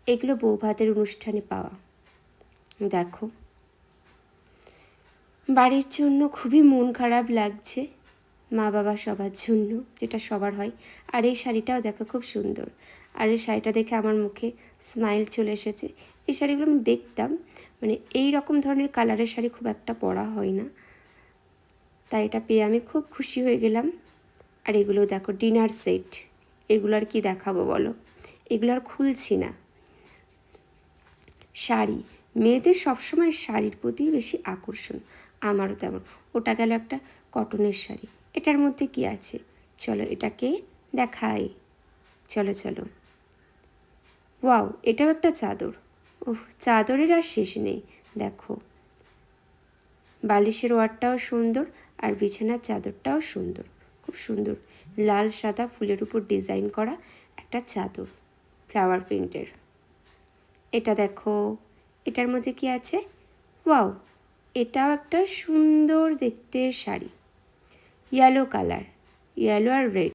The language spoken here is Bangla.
এগুলো বৌভাতের অনুষ্ঠানে পাওয়া। দেখো, বাড়ির জন্য খুবই মন খারাপ লাগছে, মা বাবা সবার জন্য, যেটা সবার হয়। আর এই শাড়িটাও দেখো খুব সুন্দর। আর এই শাড়িটা দেখে আমার মুখে স্মাইল চলে এসেছে। এই শাড়িগুলো আমি দেখতাম, মানে এই রকম ধরনের কালারের শাড়ি খুব একটা পরা হয় না, তাই এটা পেয়ে আমি খুব খুশি হয়ে গেলাম। আর এগুলো দেখো ডিনার সেট, এগুলো আর কি দেখাবো বলো, এগুলো আর খুলছি না। শাড়ি, মেয়েদের সবসময় শাড়ির প্রতি বেশি আকর্ষণ, আমারও তেমন। ওটা গেল একটা কটনের শাড়ি। এটার মধ্যে কি আছে চলো এটাকে দেখাই, চলো চলো। ওয়াও, এটাও একটা চাদর। ওহ, চাদরের আর শেষ নেই। দেখো, বালিশের ওয়ারটাও সুন্দর আর বিছানার চাদরটাও সুন্দর, খুব সুন্দর। লাল সাদা ফুলের উপর ডিজাইন করা একটা চাদর, ফ্লাওয়ার প্রিন্টের। এটা দেখো, এটার মধ্যে কি আছে, ওয়াও, এটাও একটা সুন্দর দেখতে শাড়ি, ইয়েলো কালার, ইয়েলো আর রেড।